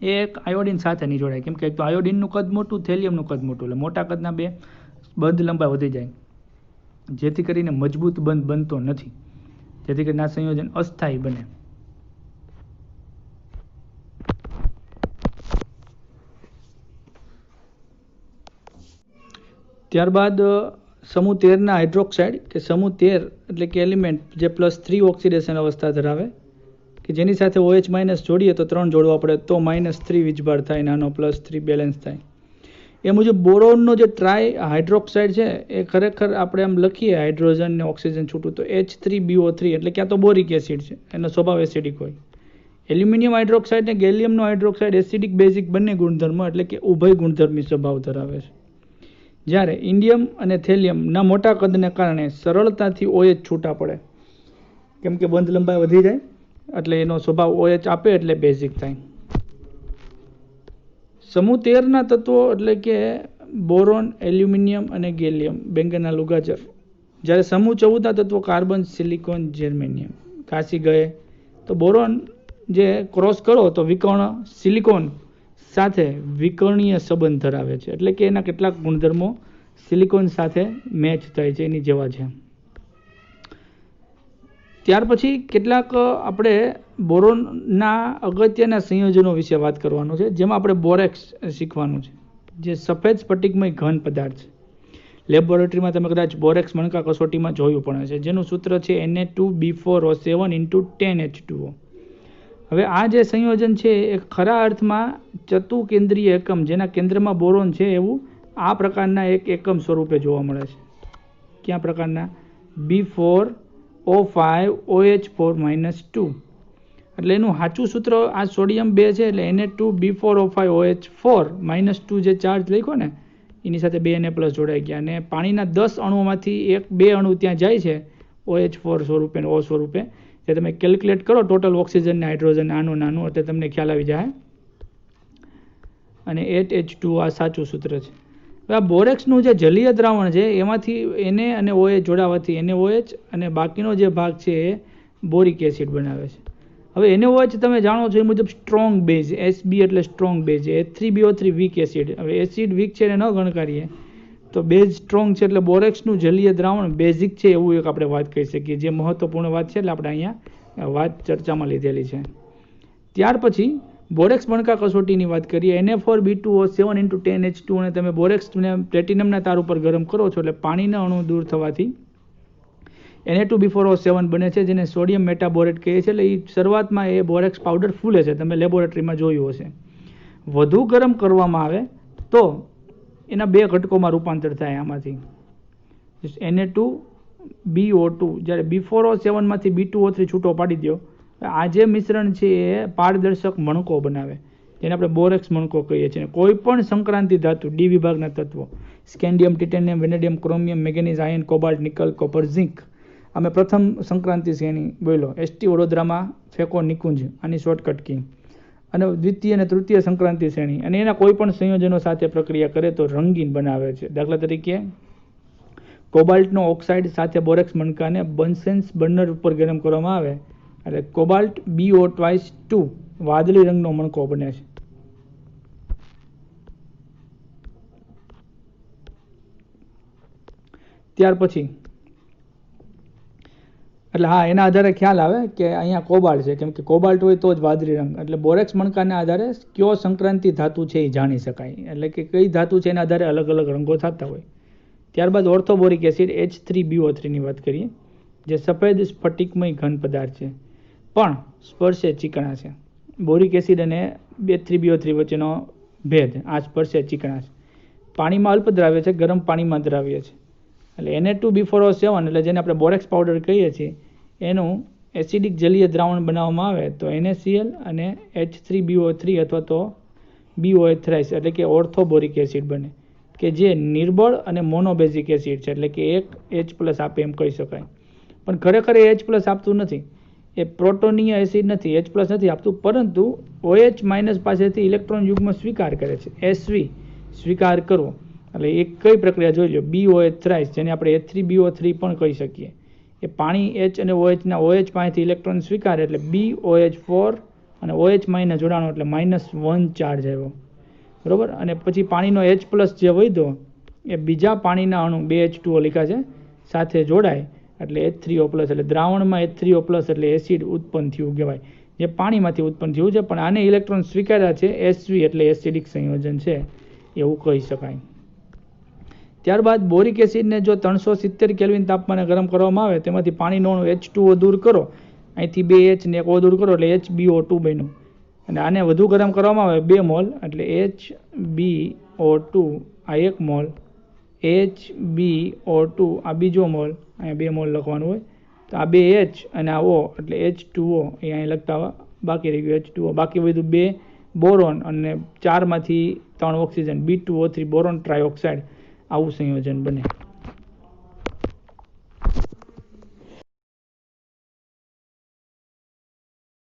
એ એક આયોડિન સાથે નહીં જોડાય, કેમ કે એક તો આયોડિનનું કદ મોટું, થેલિયમનું કદ મોટું, એટલે મોટા કદના બે બંધ લંબાઈ વધી જાય, જેથી કરીને મજબૂત બંધ બનતો નથી, જેથી કરીને આ સંયોજન અસ્થાયી બને. ત્યારબાદ સમૂહ 13ના હાઇડ્રોક્સાઇડ કે સમૂહ 13 એટલે કે એલિમેન્ટ જે +3 ઓક્સિડેશન અવસ્થા ધરાવે કે જેની સાથે OH- જોડીએ તો 3 જોડવા પડે તો -3 વીજભાર થાય, નાનો +3 બેલેન્સ થાય. એ મુજબ બોરોનનો જે ટ્રાય હાઇડ્રોક્સાઇડ છે એ ખરેખર આપણે આમ લખીએ હાઇડ્રોજન ને ઓક્સિજન છૂટું તો H3BO3 એટલે ક્યાં તો બોરિક એસિડ છે, એનો સ્વભાવ એસિડિક હોય. એલ્યુમિનિયમ હાઇડ્રોક્સાઇડ ને ગેલિયમનો હાઇડ્રોક્સાઇડ એસિડિક બેઝિક બંને ગુણધર્મો એટલે કે ઉભય ગુણધર્મી સ્વભાવ ધરાવે છે. જ્યારે ઇન્ડિયમ અને થેલિયમના મોટા કદને કારણે સરળતાથી OH છૂટા પડે, કેમ કે બંધ લંબાઈ વધી જાય એટલે એનો સ્વભાવ OH આપે એટલે બેઝિક થાય. સમૂહ 13ના તત્વો એટલે કે બોરોન, એલ્યુમિનિયમ અને ગેલિયમ, બેંગનના લુગાજર. જ્યારે સમૂહ 14ના તત્વો કાર્બન, સિલિકોન, જર્મેનિયમ. કાશી ગયે તો બોરોન જે ક્રોસ કરો તો વિકર્ણ સિલિકોન સાથે વિકર્ણીય સંબંધ ધરાવે છે, એટલે કે એના કેટલાક ગુણધર્મો સિલિકોન સાથે મેચ થાય છે, એની જેવા છે. ત્યાર પછી કેટલાક આપણે બોરોનના અગત્યના સંયોજનો વિશે વાત કરવાનું છે, જેમાં આપણે બોરેક્સ શીખવાનું છે, જે સફેદ સ્ફટિકમય ઘન પદાર્થ છે. લેબોરેટરીમાં તમે કદાચ બોરેક્સ મણકા કસોટીમાં જોયું પણ હશે, જેનું સૂત્ર છે Na2B4O7 × 10H2O. હવે આ જે સંયોજન છે એ ખરા અર્થમાં ચતુકેન્દ્રીય એકમ, જેના કેન્દ્રમાં બોરોન છે, એવું આ પ્રકારના એક એકમ સ્વરૂપે જોવા મળે છે. કયા પ્રકારના? B4O5OH4-2. એટલે એનું સાચું સૂત્ર આ સોડિયમ 2 છે, એટલે Na2B4O5OH4-2 જે ચાર્જ લખ્યો ને એની સાથે 2 Na+ જોડાઈ ગયા, અને પાણીના 10 અણુઓમાંથી 2 અણુ ત્યાં જાય છે OH4 સ્વરૂપે, O સ્વરૂપે. જે તમે કેલ્ક્યુલેટ કરો ટોટલ ઓક્સિજન અને હાઇડ્રોજન નાનું એટલે તમને ખ્યાલ આવી જાય. અને 8H2 આ સાચું સૂત્ર છે. હવે આ બોરેક્સનું જે જલીય દ્રાવણ છે એમાંથી Na અને OH જોડાવાથી NaOH અને બાકીનો જે ભાગ છે એ બોરિક એસિડ બનાવે છે. હવે NaOH તમે જાણો છો એ મુજબ સ્ટ્રોંગ બેઝ, Sb એટલે strong base, H3BO3 weak acid. હવે એસિડ વીક છે એને ન ગણકારીએ તો બેઝ સ્ટ્રોંગ છે, એટલે બોરેક્સનું જલીય દ્રાવણ બેઝિક છે એવું એક આપણે વાત કહી શકીએ, જે મહત્વપૂર્ણ વાત છે, એટલે આપણે અહીંયા વાત ચર્ચામાં લીધેલી છે. ત્યાર પછી બોરેક્સ મણકા કસોટીની વાત કરીએ. Na4B2O7 × 10H2 અને તમે બોરેક્સને પ્લેટિનમના તાર ઉપર ગરમ કરો છો એટલે પાણીના અણુ દૂર થવાથી Na2B4O7 બને છે, જેને સોડિયમ મેટાબોરેટ કહીએ છીએ. એટલે એ શરૂઆતમાં એ બોરેક્સ પાવડર ફૂલે છે, તમે લેબોરેટરીમાં જોયું હશે. વધુ ગરમ કરવામાં આવે તો એના 2 ઘટકોમાં રૂપાંતર થાય આમાંથી, Na2BO2. જ્યારે B4O7માંથી B2O3 છૂટો પાડી દો, આ જે મિશ્રણ છે એ પારદર્શક મણકો બનાવે, જેને આપણે બોરેક્સ મણકો કહીએ છીએ. કોઈ પણ સંક્રાંતિ ધાતુ ડી વિભાગના તત્વો scandium, titanium, vanadium, chromium, manganese, iron, cobalt, nickel, copper, zinc. અમે પ્રથમ સંક્રાંતિ શ્રેણી બોલો ST વડોદરામાં ફેકો નિકુંજ, આની શોર્ટકટ કી. અને દ્વિતીય અને તૃતીય સંક્રાંતિ શ્રેણી, અને એના કોઈ પણ સંયોજનો સાથે પ્રક્રિયા કરે તો રંગીન બનાવે છે. દાખલા તરીકે કોબાલ્ટનો ઓક્સાઇડ સાથે બોરેક્સ મણકાને બન્સેન્સ બર્નર ઉપર ગરમ કરવામાં આવે એટલે કોબાલ્ટ BO2 વાદળી રંગનો મણકો બને છે. ત્યાર પછી એટલે હા, એના આધારે ખ્યાલ આવે કે અહીંયા કોબાલ્ટ છે, કેમ કે કોબાલ્ટ હોય તો જ વાદળી રંગ. એટલે બોરેક્સ મણકાના આધારે કયો સંક્રાંતિ ધાતુ છે એ જાણી શકાય, એટલે કે કઈ ધાતુ છે એના આધારે અલગ અલગ રંગો થતા હોય. ત્યારબાદ ઓર્થોબોરિક એસિડ H3BO3 ની વાત કરીએ, જે સફેદ સ્ફટિકમય ઘન પદાર્થ છે પણ સ્પર્શે ચીકણા છે. બોરિક એસિડ અને H3BO3 વચ્ચેનો ભેદ આ સ્પર્શે ચીકણા છે. પાણીમાં અલ્પ દ્રાવ્ય છે, ગરમ પાણીમાં દ્રાવ્ય છે. એટલે Na2B4O7 એટલે જેને આપણે બોરેક્સ પાવડર કહીએ છીએ, એનું એસિડિક જલીય દ્રાવણ બનાવવામાં આવે તો NaCl અને H3BO3 અથવા તો BOH થ્રાઇસ એટલે કે ઓર્થોબોરિક એસિડ બને, કે જે નિર્બળ અને મોનોબેઝિક એસિડ છે, એટલે કે એક H+ આપે એમ કહી શકાય. પણ ખરેખર એ H+ આપતું નથી, એ પ્રોટોનીય એસિડ નથી, H+ નથી આપતું, પરંતુ OH- પાસેથી ઇલેક્ટ્રોન યુગ્મ સ્વીકાર કરે છે, Sv સ્વીકાર કરવો. એટલે એક કઈ પ્રક્રિયા જોઈ લો, BOH થ્રાઇસ, જેને આપણે H3BO3 પણ કહી શકીએ. એ પાણી H અને OH પાસેથી ઇલેક્ટ્રોન સ્વીકારે એટલે BOH4 અને OH- જોડાણો એટલે -1 ચાર્જ આવ્યો, બરોબર. અને પછી પાણીનો H+ જે વધ્યો એ બીજા પાણીના અણુ 2H2O લીધા છે સાથે જોડાય એટલે H3O+, એટલે દ્રાવણમાં H3O+ એટલે એસિડ ઉત્પન્ન થયું કહેવાય, જે પાણીમાંથી ઉત્પન્ન થયું છે. પણ આને ઇલેક્ટ્રોન સ્વીકાર્યા છે Sv એટલે એસિડિક સંયોજન છે એવું કહી શકાય. ત્યારબાદ બોરિક એસિડને જો 370 કેલ્વિન તાપમાને ગરમ કરવામાં આવે, તેમાંથી પાણીનો અણુ H2O દૂર કરો, અહીંથી 2H ને 1 O દૂર કરો એટલે HbO2 બન્યું. અને આને વધુ ગરમ કરવામાં આવે 2 મોલ એટલે HbO2 આ 1 મોલ, HbO2 આ બીજો મોલ, અહીંયા 2 મોલ લખવાનું હોય તો આ 2H અને આ O એટલે H2O એ અહીં લખતા બાકી રહી ગયું H2O. બાકી બધું 2 બોરોન અને 4માંથી 3 ઓક્સિજન B2O3 બોરોન ટ્રાયોક્સાઇડ, આવું સંયોજન બને.